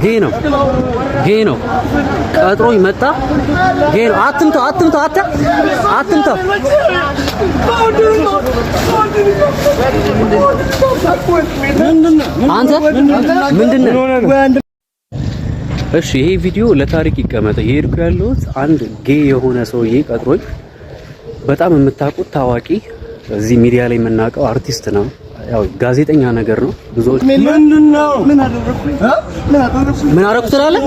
ጌ ነው ቀጥሮኝ መጣ። ጌ ነው። አትምተው አንተ ምንድነው? እሺ ይሄ ቪዲዮ ለታሪክ ይቀመጥ። ይሄድኩ ያለሁት አንድ ጌ የሆነ ሰውዬ ቀጥሮኝ፣ በጣም የምታውቁት ታዋቂ እዚህ ሚዲያ ላይ የምናውቀው አርቲስት ነው። ያው ጋዜጠኛ ነገር ነው። ብዙዎች ምንድነው ምን አደረኩ ትላለህ?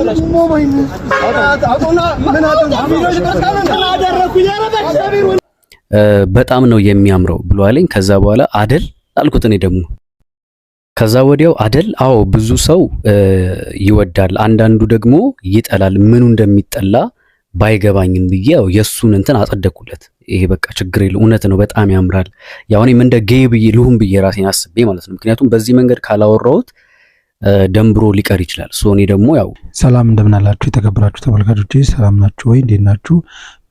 በጣም ነው የሚያምረው ብሎ አለኝ። ከዛ በኋላ አደል አልኩት እኔ ደግሞ። ከዛ ወዲያው አደል አዎ ብዙ ሰው ይወዳል፣ አንዳንዱ ደግሞ ይጠላል። ምኑ እንደሚጠላ ባይገባኝም ብዬ ያው የሱን እንትን አጸደቁለት። ይሄ በቃ ችግር የለው እውነት ነው በጣም ያምራል። ያው እኔም እንደ ጌይ ብዬ ልሁን ብዬ ራሴን አስቤ ማለት ነው። ምክንያቱም በዚህ መንገድ ካላወራሁት ደንብሮ ሊቀር ይችላል። ሶ እኔ ደግሞ ያው ሰላም እንደምን አላችሁ የተከበራችሁ ተመልካቾቼ፣ ሰላም ናችሁ ወይ? እንዴት ናችሁ?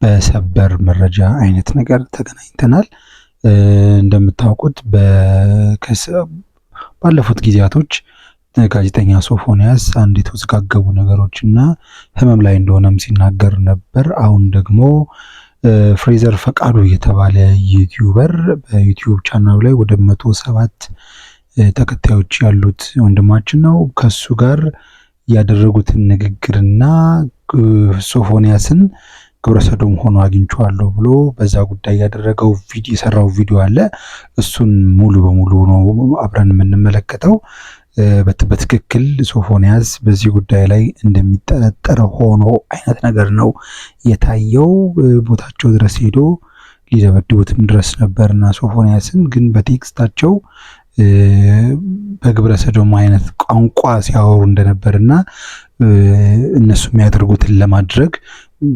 በሰበር መረጃ አይነት ነገር ተገናኝተናል። እንደምታውቁት ባለፉት ጊዜያቶች ጋዜጠኛ ሶፎንያስ አንድ የተወዘጋገቡ ነገሮችና ህመም ላይ እንደሆነም ሲናገር ነበር። አሁን ደግሞ ፍሬዘር ፈቃዱ የተባለ ዩቲዩበር በዩቲዩብ ቻናሉ ላይ ወደ 107 ተከታዮች ያሉት ወንድማችን ነው። ከሱ ጋር ያደረጉትን ንግግርና ሶፎንያስን ግብረሰዶም ሆኖ አግኝቼዋለሁ ብሎ በዛ ጉዳይ ያደረገው ቪዲዮ የሰራው ቪዲዮ አለ። እሱን ሙሉ በሙሉ ነው አብረን የምንመለከተው። በትክክል ሶፎንያስ በዚህ ጉዳይ ላይ እንደሚጠረጠር ሆኖ አይነት ነገር ነው የታየው። ቦታቸው ድረስ ሄዶ ሊደበድቡትም ድረስ ነበርና ሶፎንያስን ግን በቴክስታቸው በግብረ ሰዶም አይነት ቋንቋ ሲያወሩ እንደነበርና እነሱ የሚያደርጉትን ለማድረግ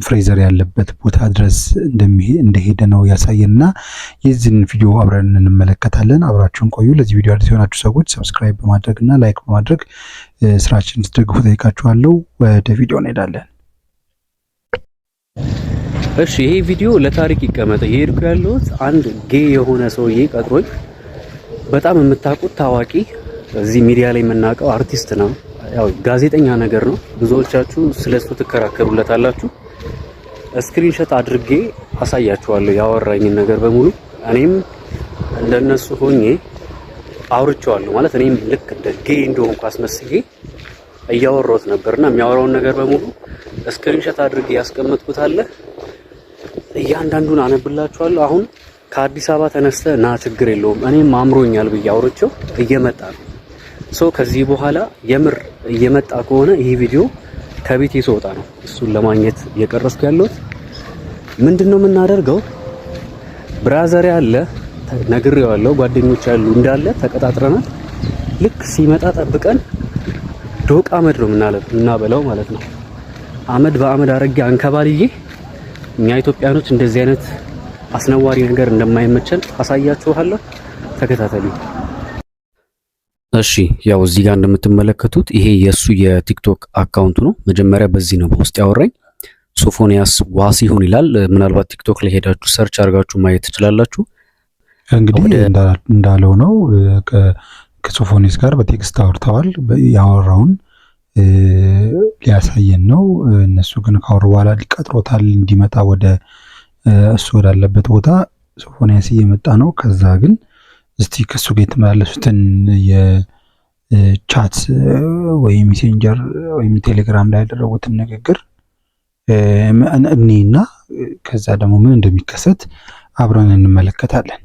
ፍሬዘር ያለበት ቦታ ድረስ እንደሄደ ነው ያሳየንና የዚህን ቪዲዮ አብረን እንመለከታለን። አብራችሁን ቆዩ። ለዚህ ቪዲዮ አዲስ የሆናችሁ ሰዎች ሰብስክራይብ በማድረግና ላይክ በማድረግ ስራችንን እንድትደግፉ ጠይቃችኋለሁ። ወደ ቪዲዮ እንሄዳለን። እሺ ይሄ ቪዲዮ ለታሪክ ይቀመጥ። ይሄድኩ ያለሁት አንድ ጌ የሆነ ሰውዬ ቀጥሮኝ፣ በጣም የምታውቁት ታዋቂ እዚህ ሚዲያ ላይ የምናውቀው አርቲስት ነው። ያው ጋዜጠኛ ነገር ነው። ብዙዎቻችሁ ስለሱ ትከራከሩለታላችሁ። ስክሪንሾት አድርጌ አሳያችኋለሁ ያወራኝን ነገር በሙሉ። እኔም እንደነሱ ሆኜ አውርቼዋለሁ ማለት እኔም ልክ እንደ ጌይ እንደሆንኩ አስመስዬ እያወራሁት ነበርና የሚያወራውን ነገር በሙሉ ስክሪንሾት አድርጌ ያስቀመጥኩት አለ። እያንዳንዱን አነብላችኋለሁ። አሁን ከአዲስ አበባ ተነስተ ና ችግር የለውም እኔም አምሮኛል ብዬ አውርቼው እየመጣ ነው። ሶ ከዚህ በኋላ የምር እየመጣ ከሆነ ይሄ ቪዲዮ ከቤት ይወጣ ነው እሱን ለማግኘት እየቀረስኩ ያለሁት። ምንድነው የምናደርገው? ብራዘር ያለ ነግሬዋለሁ፣ ጓደኞች ያሉ እንዳለ ተቀጣጥረናል። ልክ ሲመጣ ጠብቀን ዶቅ አመድ ነው የምናበላው ማለት ነው። አመድ በአመድ አረጌ አንከባልዬ። እኛ ኢትዮጵያኖች እንደዚህ አይነት አስነዋሪ ነገር እንደማይመቸን አሳያችኋለሁ። ተከታተሉ። እሺ ያው እዚህ ጋር እንደምትመለከቱት ይሄ የሱ የቲክቶክ አካውንቱ ነው። መጀመሪያ በዚህ ነው በውስጥ ያወራኝ። ሶፎንያስ ዋሲሁን ይላል። ምናልባት ቲክቶክ ላይ ሄዳችሁ ሰርች አድርጋችሁ ማየት ትችላላችሁ። እንግዲህ እንዳለው ነው ከሶፎንያስ ጋር በቴክስት አውርተዋል። ያወራውን ሊያሳየን ነው። እነሱ ግን ካወሩ በኋላ ሊቀጥሮታል እንዲመጣ ወደ እሱ ወዳለበት ቦታ። ሶፎንያስ እየመጣ ነው። ከዛ ግን እስቲ ከሱ ጋር የተመላለሱትን የቻት ወይም ሜሴንጀር ወይም ቴሌግራም ላይ ያደረጉትን ንግግር እኔና ከዛ ደግሞ ምን እንደሚከሰት አብረን እንመለከታለን።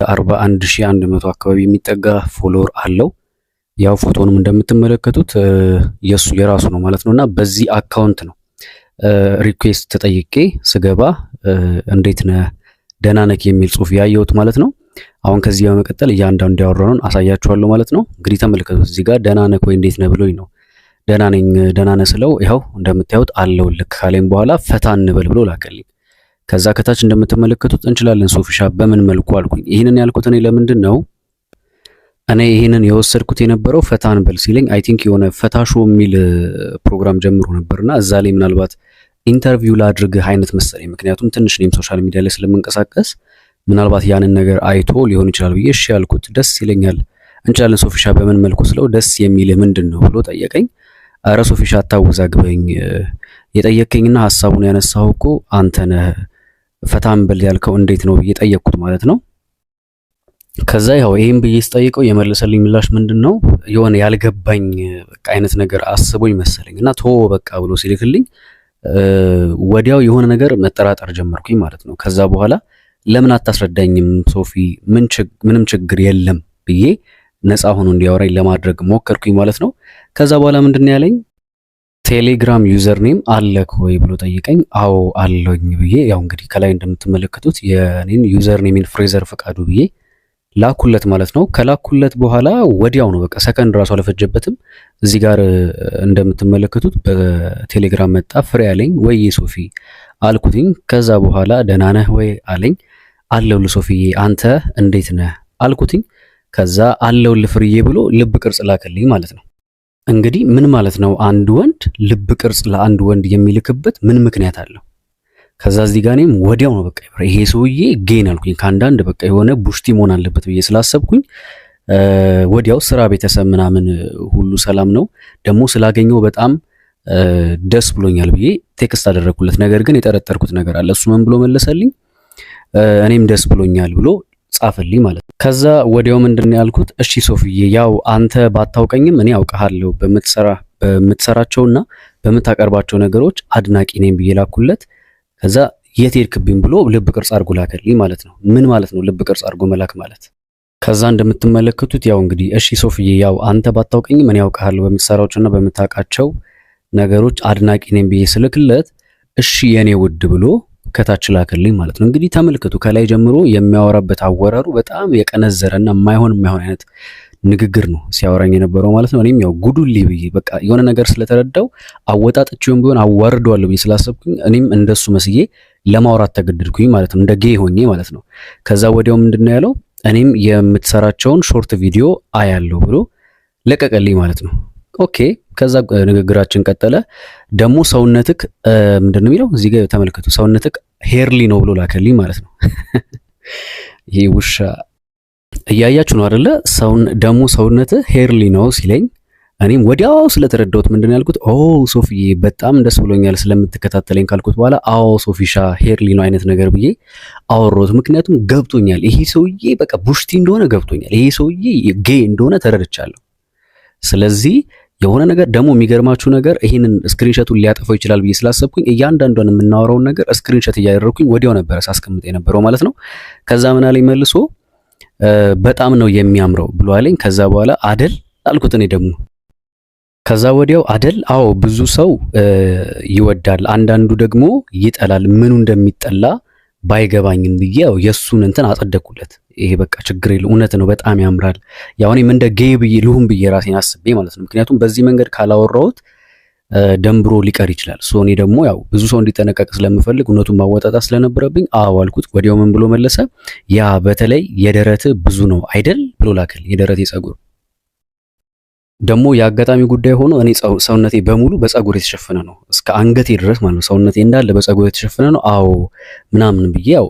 41100 አካባቢ የሚጠጋ ፎሎወር አለው። ያው ፎቶንም እንደምትመለከቱት የራሱ ነው ማለት ነውና በዚህ አካውንት ነው ሪኩዌስት ተጠይቄ ስገባ እንዴት ነህ ደህና ነህ የሚል ጽሑፍ ያየሁት ማለት ነው። አሁን ከዚህ በመቀጠል እያንዳንዱ ያወራነውን አሳያችኋለሁ ማለት ነው። እንግዲህ ተመልከቱት። እዚህ ጋር ደህና ነህ ወይ እንዴት ነህ ብሎኝ ነው። ደህና ነኝ ደህና ነህ ስለው ይኸው እንደምታዩት አለው ልክ ካለኝ በኋላ ፈታ እንበል ብሎ ላከልኝ። ከዛ ከታች እንደምትመለከቱት እንችላለን ሶፊሻ በምን መልኩ አልኩኝ። ይሄንን ያልኩት እኔ ለምንድን ነው እኔ ይሄንን የወሰድኩት የነበረው ፈታ እንበል ሲለኝ አይ ቲንክ የሆነ ፈታ ሾው የሚል ፕሮግራም ጀምሮ ነበርና እዛ ላይ ምናልባት ኢንተርቪው ላድርግህ አይነት መሰለኝ። ምክንያቱም ትንሽ እኔም ሶሻል ሚዲያ ላይ ስለምንቀሳቀስ ምናልባት ያንን ነገር አይቶ ሊሆን ይችላል ብዬ እሺ ያልኩት። ደስ ይለኛል እንችላለን ሶፊሻ በምን መልኩ ስለው ደስ የሚልህ ምንድን ነው ብሎ ጠየቀኝ። ኧረ ሶፊሻ አታወዛግበኝ፣ የጠየከኝና ሐሳቡን ያነሳው እኮ አንተ ነህ፣ ፈታም ብል ያልከው እንዴት ነው ብዬ ጠየቅኩት ማለት ነው። ከዛ ያው ይሄን ብዬ ስጠይቀው የመለሰልኝ ምላሽ ምንድነው የሆነ ያልገባኝ በቃ አይነት ነገር አስቦኝ መሰለኝ እና ቶ በቃ ብሎ ሲልክልኝ ወዲያው የሆነ ነገር መጠራጠር ጀመርኩኝ ማለት ነው። ከዛ በኋላ ለምን አታስረዳኝም ሶፊ፣ ምንም ችግር የለም ብዬ ነፃ ሆኖ እንዲያወራኝ ለማድረግ ሞከርኩኝ ማለት ነው። ከዛ በኋላ ምንድን ያለኝ ቴሌግራም ዩዘር ኔም አለክ ወይ ብሎ ጠይቀኝ። አዎ አለኝ ብዬ ያው እንግዲህ ከላይ እንደምትመለከቱት የኔን ዩዘር ኔምን ፍሬዘር ፈቃዱ ብዬ ላኩለት ማለት ነው። ከላኩለት በኋላ ወዲያው ነው በቃ ሰከንድ ራሱ አልፈጀበትም። እዚህ ጋር እንደምትመለከቱት በቴሌግራም መጣ። ፍሬ አለኝ ወይ ሶፊ አልኩትኝ። ከዛ በኋላ ደህና ነህ ወይ አለኝ። አለሁልህ ሶፊዬ አንተ እንዴት ነህ አልኩትኝ። ከዛ አለሁልህ ፍርዬ ብሎ ልብ ቅርጽ ላከልኝ ማለት ነው። እንግዲህ ምን ማለት ነው? አንድ ወንድ ልብ ቅርጽ ለአንድ ወንድ የሚልክበት ምን ምክንያት አለው? ከዛ እዚህ ጋር እኔም ወዲያው ነው በቃ ይሄ ሰውዬ ጌን አልኩኝ። ከአንዳንድ በቃ የሆነ ቡሽቲ መሆን አለበት ብዬ ስላሰብኩኝ ወዲያው ስራ፣ ቤተሰብ ምናምን ሁሉ ሰላም ነው ደግሞ ስላገኘው በጣም ደስ ብሎኛል ብዬ ቴክስት አደረኩለት። ነገር ግን የጠረጠርኩት ነገር አለ። እሱ ምን ብሎ መለሰልኝ? እኔም ደስ ብሎኛል ብሎ ጻፈልኝ ማለት ነው። ከዛ ወዲያው ምንድነው ያልኩት? እሺ ሶፊዬ ያው አንተ ባታውቀኝም እኔ አውቃለሁ በምትሰራቸውና በምታቀርባቸው ነገሮች አድናቂ ነኝ ብዬ ላኩለት። ከዛ የት ሄድክብኝ ብሎ ልብ ቅርጽ አድርጎ ላከልኝ ማለት ነው። ምን ማለት ነው ልብ ቅርጽ አድርጎ መላክ ማለት? ከዛ እንደምትመለከቱት ያው እንግዲህ እሺ ሶፊዬ ያው አንተ ባታውቀኝም እኔ አውቃለሁ በምትሰራቸውና በምታውቃቸው ነገሮች አድናቂ ነኝ ብዬ ስልክለት እሺ የኔ ውድ ብሎ ከታች ላከልኝ ማለት ነው። እንግዲህ ተመልከቱ ከላይ ጀምሮ የሚያወራበት አወራሩ በጣም የቀነዘረና የማይሆን አይነት ንግግር ነው ሲያወራኝ የነበረው ማለት ነው። እኔም ያው ጉዱልኝ ብዬ በቃ የሆነ ነገር ስለተረዳው አወጣጥቼውም ቢሆን አዋርደዋለሁ ብዬ ስላሰብኩኝ እኔም እንደሱ መስዬ ለማውራት ተገደድኩኝ ማለት ነው፣ እንደ ጌ ሆኜ ማለት ነው። ከዛ ወዲያው ምንድነው ያለው? እኔም የምትሰራቸውን ሾርት ቪዲዮ አያለሁ ብሎ ለቀቀልኝ ማለት ነው። ኦኬ ከዛ ንግግራችን ቀጠለ። ደግሞ ሰውነትክ ምንድነው የሚለው እዚህ ጋር ተመልከቱ፣ ሰውነትክ ሄርሊ ነው ብሎ ላከልኝ ማለት ነው። ይሄ ውሻ እያያችሁ ነው አይደለ? ደግሞ ሰውነትህ ሄርሊ ነው ሲለኝ እኔም ወዲያው ስለተረዳሁት ምንድነው ያልኩት? ኦ ሶፊዬ በጣም ደስ ብሎኛል ስለምትከታተለኝ ካልኩት በኋላ አዎ ሶፊሻ ሄርሊ ነው አይነት ነገር ብዬ አወራሁት። ምክንያቱም ገብቶኛል፣ ይሄ ሰውዬ በቃ ቡሽቲ እንደሆነ ገብቶኛል፣ ይሄ ሰውዬ ጌ እንደሆነ ተረድቻለሁ። ስለዚህ የሆነ ነገር ደግሞ የሚገርማችሁ ነገር ይሄንን ስክሪንሾቱን ሊያጠፋው ይችላል ብዬ ስላሰብኩኝ እያንዳንዷን የምናወራውን ነገር ስክሪንሾት እያደረኩኝ ወዲያው ነበር ሳስቀምጥ የነበረው ማለት ነው። ከዛ ምን አለኝ መልሶ በጣም ነው የሚያምረው ብሎ አለኝ። ከዛ በኋላ አደል አልኩት እኔ ደግሞ። ከዛ ወዲያው አደል አዎ ብዙ ሰው ይወዳል፣ አንዳንዱ ደግሞ ይጠላል፣ ምኑ እንደሚጠላ ባይገባኝም ብዬ ያው የሱን እንትን አጸደኩለት። ይሄ በቃ ችግር የለም እውነት ነው በጣም ያምራል። ያው እኔም እንደ ጌይ ብዬ ልሁን ብዬ ራሴን አስቤ ማለት ነው። ምክንያቱም በዚህ መንገድ ካላወራሁት ደንብሮ ሊቀር ይችላል። ሶ እኔ ደግሞ ያው ብዙ ሰው እንዲጠነቀቅ ስለምፈልግ እውነቱን ማወጣጣት ስለነበረብኝ አዎ አልኩት። ወዲያው ምን ብሎ መለሰ? ያ በተለይ የደረት ብዙ ነው አይደል ብሎ ላከል። የደረት የጸጉር ደግሞ የአጋጣሚ ጉዳይ ሆኖ እኔ ሰውነቴ በሙሉ በጸጉር የተሸፈነ ነው እስከ አንገቴ ድረስ ማለት ነው። ሰውነቴ እንዳለ በጸጉር የተሸፈነ ነው። አዎ ምናምን ብዬ ያው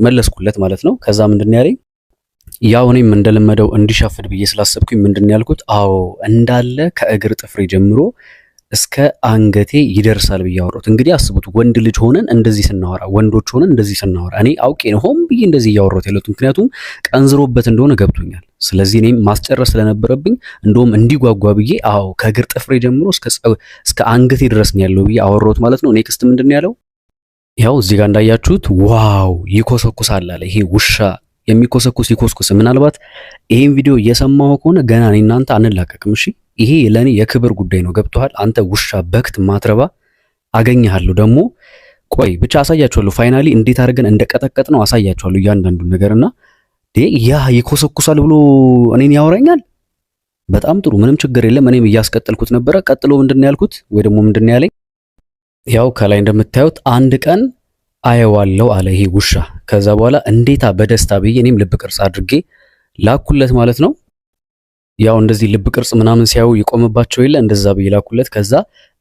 መለስኩለት ማለት ነው። ከዛ ምንድን ያለኝ ያው እኔም እንደለመደው እንዲሻፍድ ብዬ ስላሰብኩኝ ምንድን ያልኩት አዎ እንዳለ ከእግር ጥፍሬ ጀምሮ እስከ አንገቴ ይደርሳል ብዬ አወራሁት። እንግዲህ አስቡት ወንድ ልጅ ሆነን እንደዚህ ስናወራ፣ ወንዶች ሆነን እንደዚህ ስናወራ እኔ አውቄ ነው ሆን ብዬ እንደዚህ እያወራሁት ያለሁት፣ ምክንያቱም ቀንዝሮበት እንደሆነ ገብቶኛል። ስለዚህ እኔም ማስጨረስ ስለነበረብኝ እንደውም እንዲጓጓ ብዬ አዎ ከእግር ጥፍሬ ጀምሮ እስከ አንገቴ ድረስ ነው ያለው ብዬ አወራሁት ማለት ነው። ኔክስት ምንድን ያለው? ያው እዚህ ጋር እንዳያችሁት ዋው ይኮሰኩሳል አለ። ይሄ ውሻ የሚኮሰኩስ ይኮስኩስ። ምናልባት ይሄን ቪዲዮ እየሰማው ከሆነ ገና እኔ እናንተ አንላቀቅም። እሺ ይሄ ለኔ የክብር ጉዳይ ነው። ገብቶሃል? አንተ ውሻ በክት ማትረባ አገኘሃለሁ። ደግሞ ቆይ ብቻ አሳያችኋለሁ። ፋይናሊ እንዴት አድርገን እንደቀጠቀጥ ነው አሳያችኋለሁ እያንዳንዱ ነገርና ያ ይኮሰኩሳል ብሎ እኔን ያወራኛል። በጣም ጥሩ ምንም ችግር የለም። እኔም እያስቀጠልኩት ነበረ። ቀጥሎ ምንድነው ያልኩት ወይ ደግሞ ምንድነው ያለኝ? ያው ከላይ እንደምታዩት አንድ ቀን አየዋለሁ አለ ይሄ ውሻ። ከዛ በኋላ እንዴታ በደስታ ብዬ እኔም ልብ ቅርጽ አድርጌ ላኩለት ማለት ነው። ያው እንደዚህ ልብ ቅርጽ ምናምን ሲያዩ ይቆምባቸው የለ እንደዛ ብዬ ላኩለት። ከዛ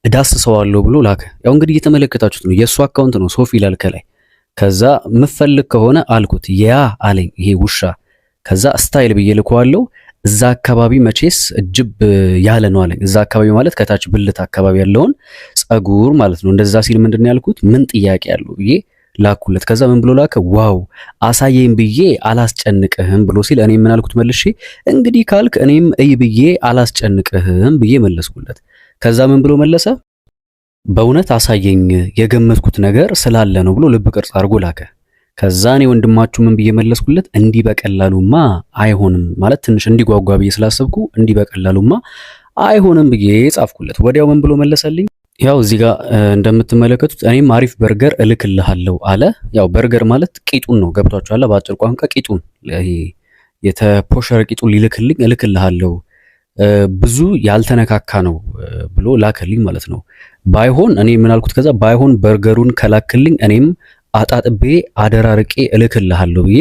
እዳስሰዋለሁ ብሎ ላከ። ያው እንግዲህ እየተመለከታችሁት ነው የሱ አካውንት ነው ሶፊ ይላል ከላይ። ከዛ ምፈልግ ከሆነ አልኩት ያ አለኝ ይሄ ውሻ። ከዛ ስታይል ብዬ ልከዋለሁ። እዛ አካባቢ መቼስ እጅብ ያለ ነው አለኝ። እዛ አካባቢ ማለት ከታች ብልት አካባቢ ያለውን ጸጉር ማለት ነው። እንደዛ ሲል ምንድን ነው ያልኩት? ምን ጥያቄ አለው ብዬ ላኩለት። ከዛ ምን ብሎ ላከ? ዋው አሳየኝ ብዬ አላስጨንቅህም ብሎ ሲል እኔ ምን አልኩት መልሼ፣ እንግዲህ ካልክ እኔም እይ ብዬ አላስጨንቅህም ብዬ መለስኩለት። ከዛ ምን ብሎ መለሰ? በእውነት አሳየኝ የገመትኩት ነገር ስላለ ነው ብሎ ልብ ቅርጽ አድርጎ ላከ። ከዛ እኔ ወንድማችሁ ምን ብዬ መለስኩለት? እንዲህ በቀላሉማ አይሆንም ማለት ትንሽ እንዲጓጓ ብዬ ስላሰብኩ እንዲህ በቀላሉማ አይሆንም ብዬ ጻፍኩለት። ወዲያው ምን ብሎ መለሰልኝ? ያው እዚህ ጋር እንደምትመለከቱት እኔም አሪፍ በርገር እልክልሃለሁ አለ። ያው በርገር ማለት ቂጡን ነው፣ ገብቷችኋል? በአጭር ቋንቋ ቂጡን፣ ይሄ የተፖሸረ ቂጡን ሊልክልኝ እልክልሃለሁ ብዙ ያልተነካካ ነው ብሎ ላከልኝ ማለት ነው። ባይሆን እኔ ምን አልኩት? ከዛ ባይሆን በርገሩን ከላክልኝ እኔም አጣጥቤ አደራርቄ እልክልሃለሁ ብዬ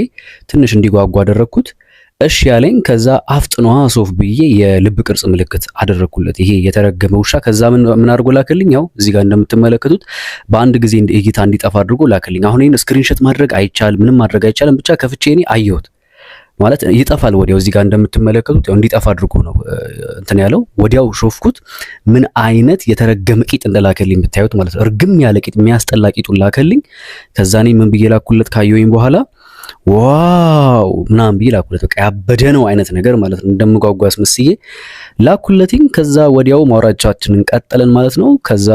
ትንሽ እንዲጓጓ አደረግኩት። እሺ ያለኝ። ከዛ አፍጥኗ ሶፍ ብዬ የልብ ቅርጽ ምልክት አደረግኩለት፣ ይሄ የተረገመ ውሻ። ከዛ ምን አድርጎ ላክልኝ? ያው እዚህ ጋር እንደምትመለከቱት በአንድ ጊዜ እይታ እንዲጠፋ አድርጎ ላክልኝ። አሁን ይሄን ስክሪንሾት ማድረግ አይቻልም፣ ምንም ማድረግ አይቻልም። ብቻ ከፍቼ እኔ አየሁት ማለት ይጠፋል ወዲያው። እዚህ ጋር እንደምትመለከቱት ያው እንዲጠፋ አድርጎ ነው እንትን ያለው። ወዲያው ሾፍኩት። ምን አይነት የተረገመ ቂጥ እንደላከልኝ ብታዩት ማለት ነው። እርግም ያለ ቂጥ፣ የሚያስጠላ ቂጡን ላከልኝ። ከዛ እኔ ምን ብዬ ላኩለት? ካየሁኝ በኋላ ዋው ምናምን ብዬ ላኩለት። በቃ ያበደ ነው አይነት ነገር ማለት ነው። እንደምጓጓስ መስዬ ላኩለትኝ። ከዛ ወዲያው ማውራቻችንን ቀጠለን ማለት ነው። ከዛ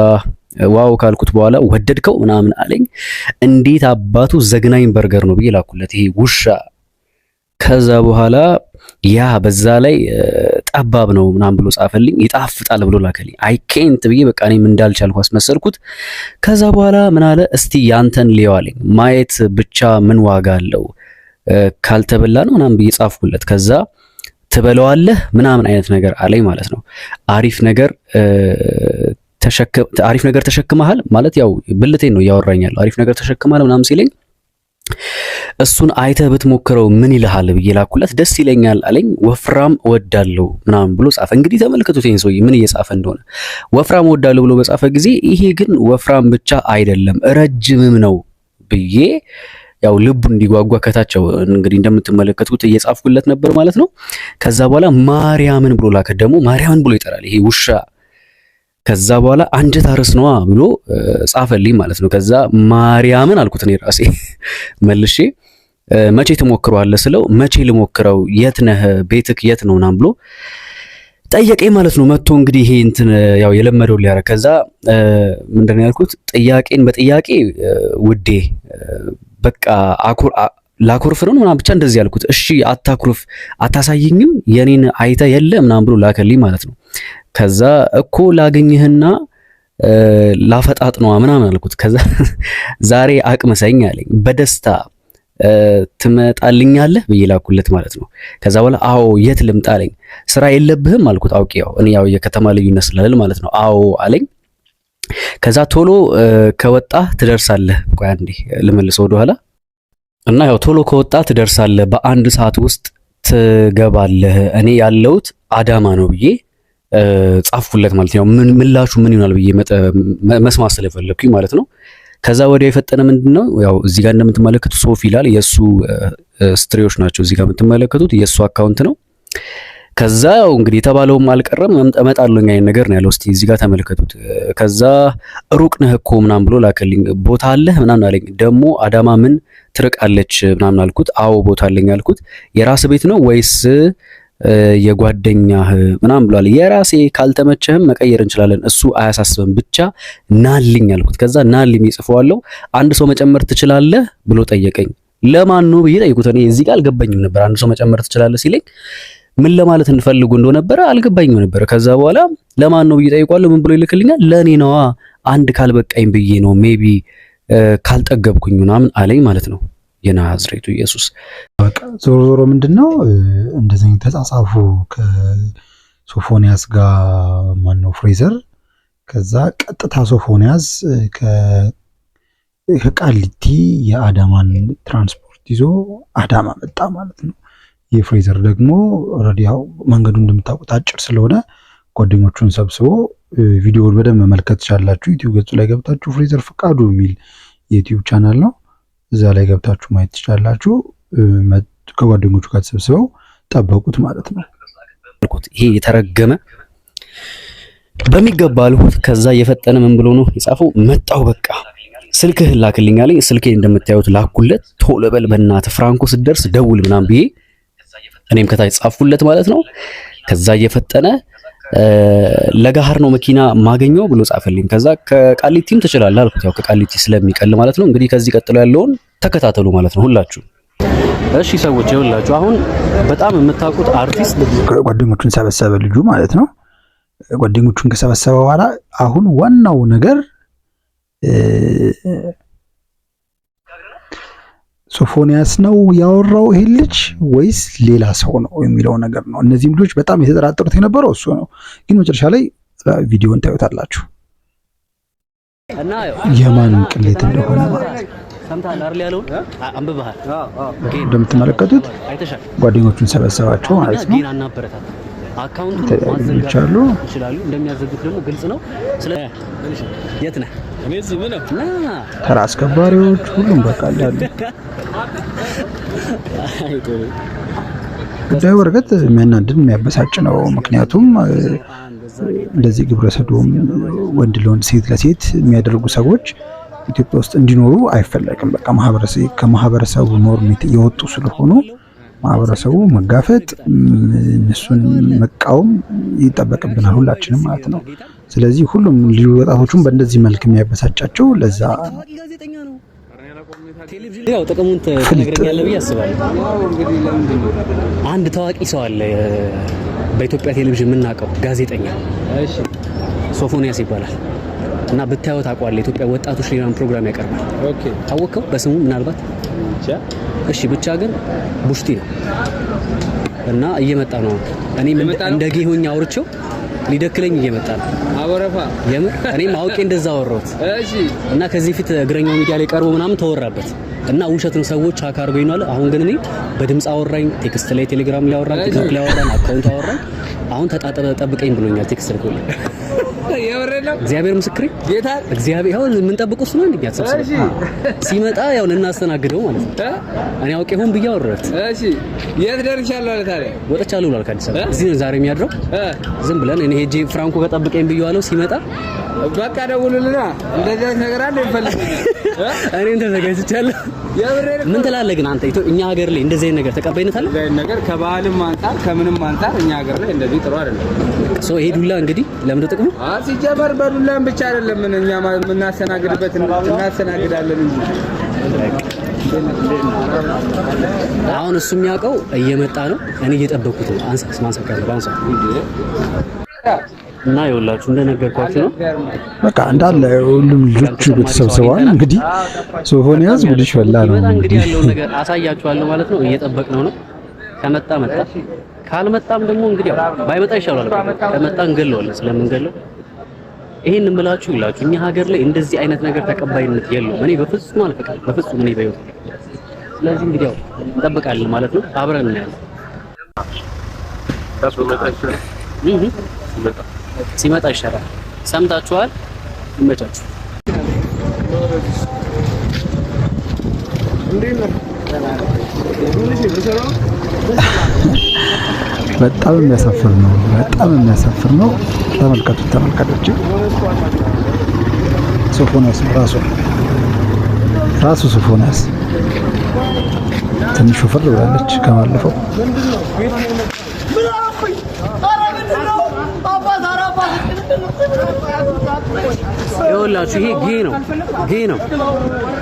ዋው ካልኩት በኋላ ወደድከው ምናምን አለኝ። እንዴት አባቱ ዘግናኝ በርገር ነው ብዬ ላኩለት፣ ይሄ ውሻ። ከዛ በኋላ ያ በዛ ላይ ጠባብ ነው ምናምን ብሎ ጻፈልኝ። ይጣፍጣል ብሎ ላከልኝ። አይ ኬንት ብዬ በቃ እኔም እንዳልቻልኩ አስመሰልኩት። ከዛ በኋላ ምን አለ? እስቲ ያንተን ሊየው አለኝ። ማየት ብቻ ምን ዋጋ አለው ካልተበላ ነው ምናምን ብዬ ጻፍኩለት። ከዛ ትበለዋለህ ምናምን አይነት ነገር አለኝ ማለት ነው። አሪፍ ነገር ተሸክመሃል ማለት ያው ብልቴን ነው እያወራኛለሁ። አሪፍ ነገር ተሸክመሃል ምናምን ሲለኝ እሱን አይተህ ብትሞክረው ምን ይልሃል ብዬ ላኩለት። ደስ ይለኛል አለኝ። ወፍራም እወዳለሁ ምናምን ብሎ ጻፈ። እንግዲህ ተመልከቱት ይሄን ሰውዬ ምን እየጻፈ እንደሆነ። ወፍራም እወዳለሁ ብሎ በጻፈ ጊዜ ይሄ ግን ወፍራም ብቻ አይደለም ረጅምም ነው ብዬ ያው ልቡ እንዲጓጓ ከታቸው እንግዲህ እንደምትመለከቱት እየጻፍኩለት ነበር ማለት ነው። ከዛ በኋላ ማርያምን ብሎ ላከ። ደግሞ ማርያምን ብሎ ይጠራል ይሄ ውሻ። ከዛ በኋላ አንጀት አርስ ነዋ ብሎ ጻፈልኝ ማለት ነው። ከዛ ማርያምን አልኩት እኔ ራሴ መልሼ። መቼ ትሞክረዋለህ ስለው መቼ ልሞክረው፣ የት ነህ፣ ቤትክ የት ነው ምናምን ብሎ ጠየቀኝ ማለት ነው። መጥቶ እንግዲህ ይሄ እንትን ያው የለመደው ሊያረግ። ከዛ ምንድን ነው ያልኩት? ጥያቄን በጥያቄ ውዴ በቃ ላኩርፍ ነው ምናምን ብቻ እንደዚህ ያልኩት። እሺ አታኩርፍ፣ አታሳይኝም የኔን አይተ የለ ምናምን ብሎ ላከልኝ ማለት ነው። ከዛ እኮ ላገኝህና ላፈጣጥነዋ ምናምን አልኩት። ከዛ ዛሬ አቅምሰኝ አለኝ። በደስታ ትመጣልኛለህ ብዬ ላኩለት ማለት ነው። ከዛ በኋላ አዎ የት ልምጣ አለኝ። ስራ የለብህም አልኩት። አውቄ ያው እኔ ያው የከተማ ልዩነት ስላለ ማለት ነው። አዎ አለኝ። ከዛ ቶሎ ከወጣህ ትደርሳለህ። ቆይ አንዴ ልመልሰው ወደኋላ እና ያው ቶሎ ከወጣህ ትደርሳለህ፣ በአንድ ሰዓት ውስጥ ትገባለህ፣ እኔ ያለሁት አዳማ ነው ብዬ ጻፍኩለት ማለት ነው። ምላሹ ምን ይሆናል ብዬ መስማት ስለፈለኩኝ ማለት ነው። ከዛ ወዲያ የፈጠነ ምንድነው ያው እዚህ ጋር እንደምትመለከቱት ሶፊ ይላል። የሱ ስትሪዎች ናቸው እዚህ ጋር የምትመለከቱት የሱ አካውንት ነው። ከዛ ያው እንግዲህ የተባለውም አልቀረም እመጣለሁኝ አይነት ነገር ነው ያለው። እስቲ እዚህ ጋር ተመልከቱት። ከዛ ሩቅ ነህ እኮ ምናምን ብሎ ላከልኝ። ቦታ አለህ ምናምን አለኝ። ደግሞ አዳማ ምን ትርቃለች ምናምን አልኩት። አዎ ቦታ አለኝ አልኩት። የራስ ቤት ነው ወይስ የጓደኛህ ምናምን ብሏል። የራሴ ካልተመቸህም መቀየር እንችላለን፣ እሱ አያሳስብም፣ ብቻ ናልኝ አልኩት። ከዛ ናልኝ ይጽፈዋለሁ። አንድ ሰው መጨመር ትችላለህ ብሎ ጠየቀኝ። ለማን ነው ብዬ ጠይቁት። እኔ እዚህ ጋር አልገባኝም ነበር። አንድ ሰው መጨመር ትችላለህ ሲለኝ ምን ለማለት እንፈልጉ እንደሆነ ነበር አልገባኝም ነበር። ከዛ በኋላ ለማን ነው ብዬ ጠይቋለሁ። ምን ብሎ ይልክልኛል? ለኔ ነዋ፣ አንድ ካልበቃኝ ብዬ ነው፣ ሜቢ ካልጠገብኩኝ ምናምን አለኝ ማለት ነው። የናዝሬቱ ኢየሱስ በቃ ዞሮ ዞሮ ምንድነው እንደዚህ ተጻጻፉ ከሶፎንያስ ጋር ማነው ፍሬዘር። ከዛ ቀጥታ ሶፎንያስ ከቃሊቲ የአዳማን ትራንስፖርት ይዞ አዳማ መጣ ማለት ነው። የፍሬዘር ደግሞ ኦልሬዲ ያው መንገዱ እንደምታውቁት አጭር ስለሆነ ጓደኞቹን ሰብስቦ ቪዲዮውን በደንብ መመልከት ትችላላችሁ። ዩቲዩብ ገጹ ላይ ገብታችሁ ፍሬዘር ፍቃዱ የሚል የዩቲዩብ ቻናል ነው፣ እዛ ላይ ገብታችሁ ማየት ትችላላችሁ። ከጓደኞቹ ጋር ተሰብስበው ጠበቁት ማለት ነው። ይሄ የተረገመ በሚገባ አልሁት። ከዛ እየፈጠነ ምን ብሎ ነው የጻፈው? መጣው በቃ ስልክህን ላክልኝ አለኝ። ስልኬን እንደምታዩት ላኩለት። ቶሎ በል በእናትህ ፍራንኮ ስትደርስ ደውል ምናምን ብዬ እኔም ከታች ጻፍኩለት ማለት ነው። ከዛ እየፈጠነ ለጋሃር ነው መኪና ማገኘው ብሎ ጻፈልኝ። ከዛ ከቃሊቲም ትችላለህ አልኩት። ያው ከቃሊቲ ስለሚቀል ማለት ነው። እንግዲህ ከዚህ ቀጥሎ ያለውን ተከታተሉ ማለት ነው ሁላችሁ። እሺ ሰዎች ይኸውላችሁ አሁን በጣም የምታውቁት አርቲስት ጓደኞቹን ሰበሰበ ልጁ ማለት ነው። ጓደኞቹን ከሰበሰበ በኋላ አሁን ዋናው ነገር ሶፎንያስ ነው ያወራው ይሄ ልጅ ወይስ ሌላ ሰው ነው የሚለው ነገር ነው። እነዚህም ልጆች በጣም የተጠራጠሩት የነበረው እሱ ነው፣ ግን መጨረሻ ላይ ቪዲዮን ታዩታላችሁ እና የማን ቅሌት እንደሆነ ማለት ሰምታል አይደል ያለውን አንብበሃል። እንደምትመለከቱት ጓደኞቹን ሰበሰባቸው ማለት ነው። አካውንቱን ማዘጋት ይችላሉ፣ እንደሚያዘጉት ደግሞ ግልጽ ነው። ስለ የት ነህ? እኔ እዚህ ምን ነው ተራ አስከባሪዎች ሁሉም በቃ ያሉ ጉዳዩ በርግጥ የሚያናድድ የሚያበሳጭ ነው። ምክንያቱም እንደዚህ ግብረ ሰዶም ወንድ ለወንድ ሴት ለሴት የሚያደርጉ ሰዎች ኢትዮጵያ ውስጥ እንዲኖሩ አይፈለግም። በቃ ከማህበረሰቡ ኖርም የወጡ ስለሆኑ ማህበረሰቡ መጋፈጥ እነሱን መቃወም ይጠበቅብናል ሁላችንም ማለት ነው። ስለዚህ ሁሉም ልዩ ወጣቶቹም በእንደዚህ መልክ የሚያበሳጫቸው ለዛ ያው ጥቅሙን ትነግረኛለህ ብዬ አስባለሁ። አንድ ታዋቂ ሰው አለ በኢትዮጵያ ቴሌቪዥን የምናውቀው ጋዜጠኛ፣ እሺ ሶፎንያስ ይባላል እና ብታየው ታውቀዋለህ። ኢትዮጵያ ወጣቶች ሌላም ፕሮግራም ያቀርባል። ኦኬ ታወቀው በስሙ ምናልባት እሺ ብቻ ግን ቡሽቲ ነው እና እየመጣ ነው። እኔ እንደ ጌሆኛ አውርቼው ሊደክለኝ እየመጣ ነው። አወረፋ የምር እኔም አውቄ እንደዛ አወራሁት። እሺ እና ከዚህ ፊት እግረኛው ሚዲያ ላይ ቀርቦ ምናምን ተወራበት እና ውሸት ነው ሰዎች አካርገኝ ነው አለ። አሁን ግን እኔ በድምጽ አወራኝ፣ ቴክስት ላይ ቴሌግራም ላይ አወራኝ፣ ቲክቶክ ላይ አወራኝ፣ አካውንት አወራኝ። አሁን ጠብቀኝ ብሎኛል ቴክስት ልኮልኝ። እግዚአብሔር ምስክሬ ጌታ እግዚአብሔር ያው ምን ጠብቁስ ነው እንዴ ያሰብሰብ ሲመጣ ያው እናስተናግደው ማለት ነው። እኔ አውቄ ሆን ብዬ አወራሁት። እሺ የት ደርሻለሁ አለ ታዲያ ወጥቻለሁ ብሏል። ከአዲስ አበባ እዚህ ነው ዛሬ የሚያድረው። ዝም ብለን እኔ ሄጄ ፍራንኮ ከጠብቀኝ ብዬዋለሁ። ሲመጣ በቃ ደውሉልና እንደዛ ነገር አለ ይፈልጉኛል። እኔም ተዘጋጅቻለሁ። ምን ትላለህ ግን አንተ እኛ ሀገር ላይ እንደዚህ አይነት ነገር ተቀባይነት አለ? እንደዚህ ነገር ከባህልም አንፃር ከምንም አንፃር እኛ ሀገር ላይ እንደዚህ ጥሩ አይደለም። ሶ ይሄ ዱላ እንግዲህ ለምን ጥቅሙ ሲጀመር በዱላም ብቻ አይደለም እኛ የምናስተናግድበት እናስተናግዳለን እንጂ አሁን እሱ የሚያውቀው እየመጣ ነው። እኔ እየጠበኩት ነው። አንሳስ ማንሳካለ ባንሳ እና ይኸውላችሁ እንደነገርኳችሁ ነው። በቃ እንዳለ ሁሉም ልጆች ተሰብስበዋል። እንግዲህ ሶፎንያስ ጉድሽ ፈላ ነው። እንግዲህ ያለው ነገር አሳያችኋለሁ ማለት ነው። እየጠበቅነው ነው። ከመጣ መጣ፣ ካልመጣም ደግሞ እንግዲህ ባይመጣ ይሻላል። ከመጣ እንገለዋለን። ስለምንገለው ይሄን እንምላችሁ ይላችሁ እኛ ሀገር ላይ እንደዚህ አይነት ነገር ተቀባይነት የለውም። እኔ በፍጹም አልፈቅድም፣ በፍጹም እኔ በይው። ስለዚህ እንግዲህ ያው እንጠብቃለን ማለት ነው። አብረን እናያለን። ሲመጣ ይሻላል። ሰምታችኋል። ይመቻችሁ። በጣም የሚያሳፍር ነው። በጣም የሚያሳፍር ነው። ተመልከቱት ተመልካቾች። ሶፎንያስ ራሱ ሶፎንያስ ትንሽ ወፈር ብላለች ከማለፈው። ይኸውላችሁ ይሄ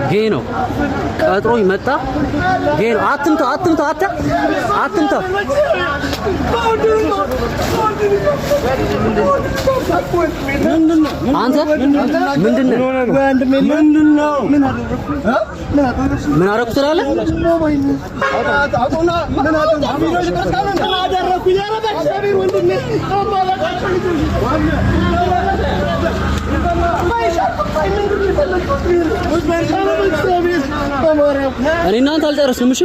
ጌ ነው ቀጥሮኝ መጣ። ጌ ነው። አትምተው አንተ ምንድነው? ምን አደረኩት ትላለህ? እኔ እናንተ አልጨረስንም። እሺ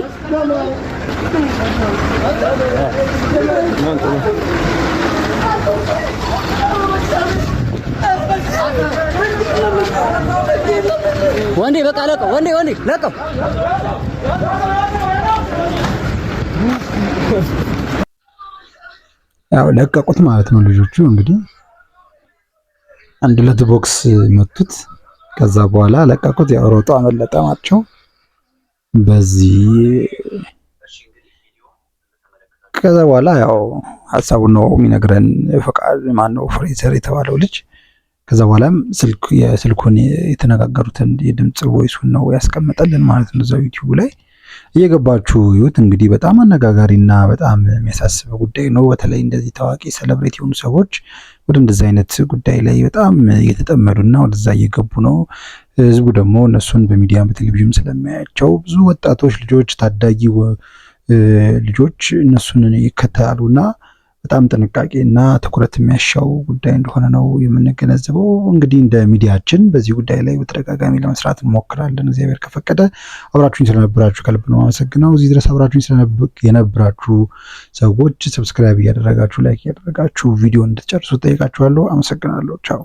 ወንዴ በቃ ለቀው፣ ወንዴ ለቀው። ያው ለቀቁት ማለት ነው። ልጆቹ እንግዲህ 1-2 ቦክስ መቱት። ከዛ በኋላ ለቀቁት። ያው ሮጦ አመለጠማቸው። በዚህ ከዛ በኋላ ያው ሐሳቡን ነው የሚነግረን ፈቃድ ማነው ፍሬዘር የተባለው ልጅ። ከዛ በኋላም የስልኩን የተነጋገሩትን የድምጽ ቮይሱን ነው ያስቀመጠልን ማለት ነው እዛው ዩቲዩብ ላይ እየገባችሁ ይሁት። እንግዲህ በጣም አነጋጋሪና በጣም የሚያሳስበው ጉዳይ ነው። በተለይ እንደዚህ ታዋቂ ሴሌብሬቲ የሆኑ ሰዎች ወደ እንደዚህ አይነት ጉዳይ ላይ በጣም እየተጠመዱና ወደዛ እየገቡ ነው። ህዝቡ ደግሞ እነሱን በሚዲያ በቴሌቪዥን ስለሚያያቸው ብዙ ወጣቶች ልጆች፣ ታዳጊ ልጆች እነሱን ይከተላሉና በጣም ጥንቃቄና ትኩረት የሚያሻው ጉዳይ እንደሆነ ነው የምንገነዘበው። እንግዲህ እንደ ሚዲያችን በዚህ ጉዳይ ላይ በተደጋጋሚ ለመስራት እንሞክራለን። እግዚአብሔር ከፈቀደ አብራችሁኝ ስለነበራችሁ ከልብ ነው አመሰግነው። እዚህ ድረስ አብራችሁኝ የነበራችሁ ሰዎች ሰብስክራይብ እያደረጋችሁ ላይክ እያደረጋችሁ ቪዲዮ እንድትጨርሱ ጠይቃችኋለሁ። አመሰግናለሁ። ቻው